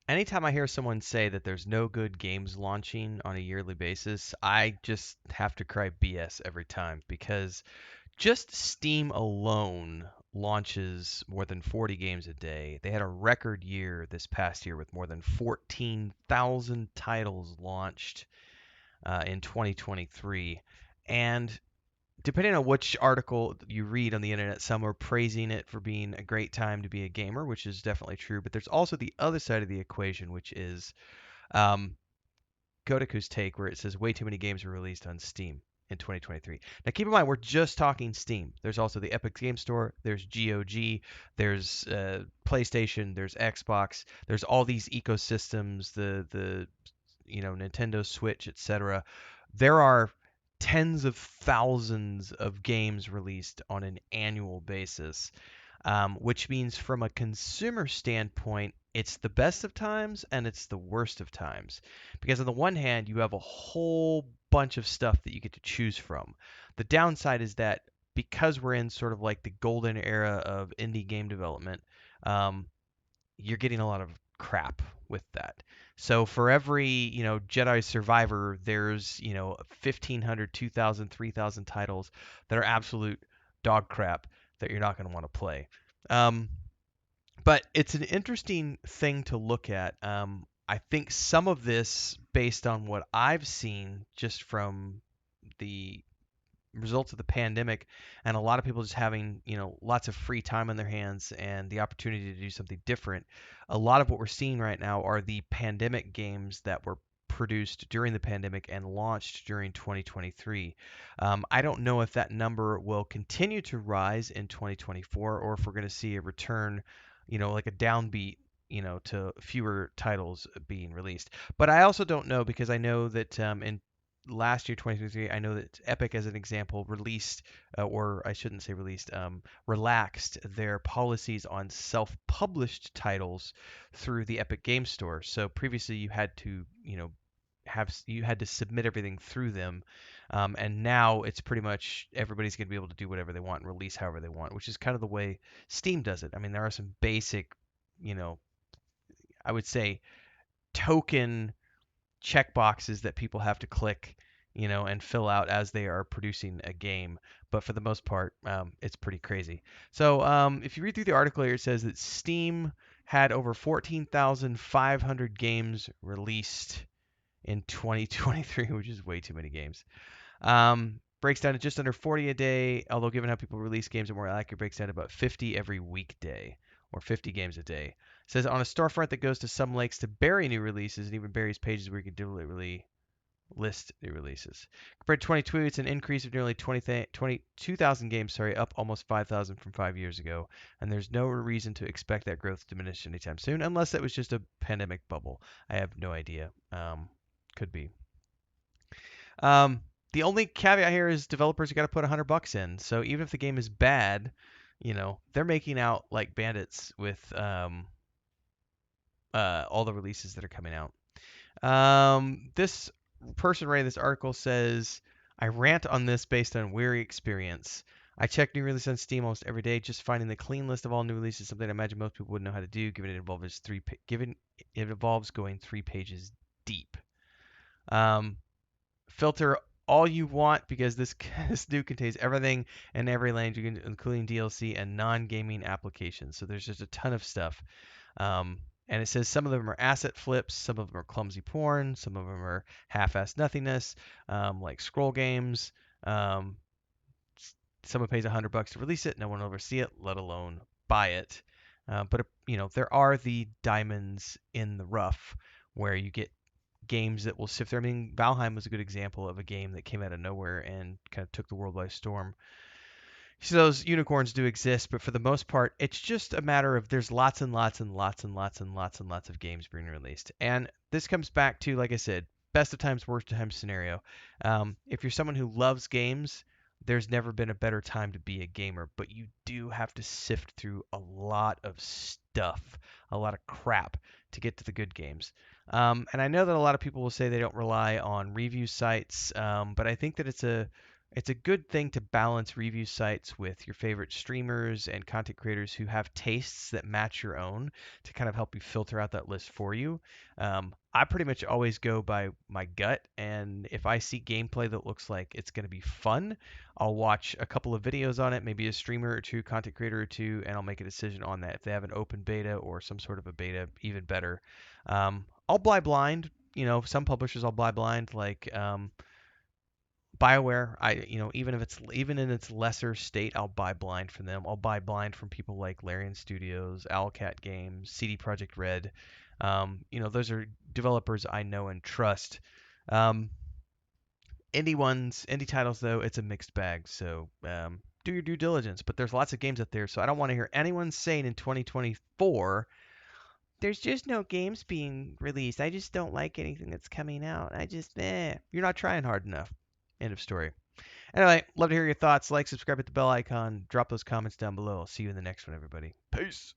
Anytime I hear someone say that there's no good games launching on a yearly basis, I just have to cry BS every time because just Steam alone launches more than 40 games a day. They had a record year this past year with more than 14,000 titles launched in 2023. And depending on which article you read on the internet, some are praising it for being a great time to be a gamer, which is definitely true. But there's also the other side of the equation, which is um, Kotaku's take, where it says way too many games were released on Steam in 2023. Now, keep in mind, we're just talking Steam. There's also the Epic Game Store, there's GOG, there's PlayStation, there's Xbox, there's all these ecosystems, the Nintendo Switch, etc. There are tens of thousands of games released on an annual basis, which means from a consumer standpoint, it's the best of times and it's the worst of times. Because on the one hand, you have a whole bunch of stuff that you get to choose from. The downside is that because we're in sort of like the golden era of indie game development, um, you're getting a lot of crap with that. So for every, Jedi Survivor, there's, 1,500, 2,000, 3,000 titles that are absolute dog crap that you're not going to want to play. Um, but it's an interesting thing to look at. I think some of this, based on what I've seen just from the results of the pandemic and a lot of people just having, lots of free time on their hands and the opportunity to do something different. A lot of what we're seeing right now are the pandemic games that were produced during the pandemic and launched during 2023. I don't know if that number will continue to rise in 2024 or if we're going to see a return, like a downbeat, to fewer titles being released. But I also don't know because I know that in last year 2023, I know that Epic as an example released or I shouldn't say released, relaxed their policies on self-published titles through the Epic Game Store. So previously you had to, you had to submit everything through them, and now it's pretty much everybody's going to be able to do whatever they want and release however they want, which is kind of the way Steam does it. I mean, there are some basic, you know I would say token checkboxes that people have to click, and fill out as they are producing a game. But for the most part, it's pretty crazy. So if you read through the article here, it says that Steam had over 14,500 games released in 2023, which is way too many games. Breaks down to just under 40 a day, although given how people release games, it more accurate breaks down to about 50 every weekday, or 50 games a day. It says on a storefront that goes to some lakes to bury new releases and even buries pages where you can deliberately list new releases. Compared to 2022, it's an increase of nearly 22,000 games, up almost 5,000 from 5 years ago. And there's no reason to expect that growth to diminish anytime soon, unless it was just a pandemic bubble. I have no idea. Could be. Um, the only caveat here is developers got to put $100 in. So even if the game is bad, they're making out like bandits with all the releases that are coming out. This person writing this article says, I rant on this based on weary experience. I check new releases on Steam almost every day. Just finding the clean list of all new releases is something I imagine most people wouldn't know how to do, given it involves going 3 pages deep. Filter all you want because this new contains everything in every language, including DLC and non-gaming applications. So there's just a ton of stuff. And it says some of them are asset flips, some of them are clumsy porn, some of them are half-assed nothingness, like scroll games. Someone pays $100 to release it, no one will ever see it, let alone buy it. But there are the diamonds in the rough where you get games that will sift through. I mean, Valheim was a good example of a game that came out of nowhere and kind of took the world by storm. So those unicorns do exist, but for the most part, it's just a matter of there's lots and lots and lots and lots and lots and lots of games being released. And this comes back to, like I said, best of times, worst of times scenario. If you're someone who loves games, there's never been a better time to be a gamer, but you do have to sift through a lot of stuff, a lot of crap to get to the good games. And I know that a lot of people will say they don't rely on review sites, but I think that it's a It's a good thing to balance review sites with your favorite streamers and content creators who have tastes that match your own to kind of help you filter out that list for you. I pretty much always go by my gut, and if I see gameplay that looks like it's going to be fun, I'll watch a couple of videos on it, maybe a streamer or two, content creator or two, and I'll make a decision on that. If they have an open beta or some sort of a beta, even better. I'll buy blind. Some publishers I'll buy blind, like BioWare, even in its lesser state, I'll buy blind from them. I'll buy blind from people like Larian Studios, Owlcat Games, CD Projekt Red. Those are developers I know and trust. Um, indie titles though, it's a mixed bag. So do your due diligence. But there's lots of games out there, so I don't want to hear anyone saying in 2024 there's just no games being released. I just don't like anything that's coming out. You're not trying hard enough. End of story. Anyway, love to hear your thoughts. Like, subscribe, hit the bell icon, drop those comments down below. I'll see you in the next one, everybody. Peace.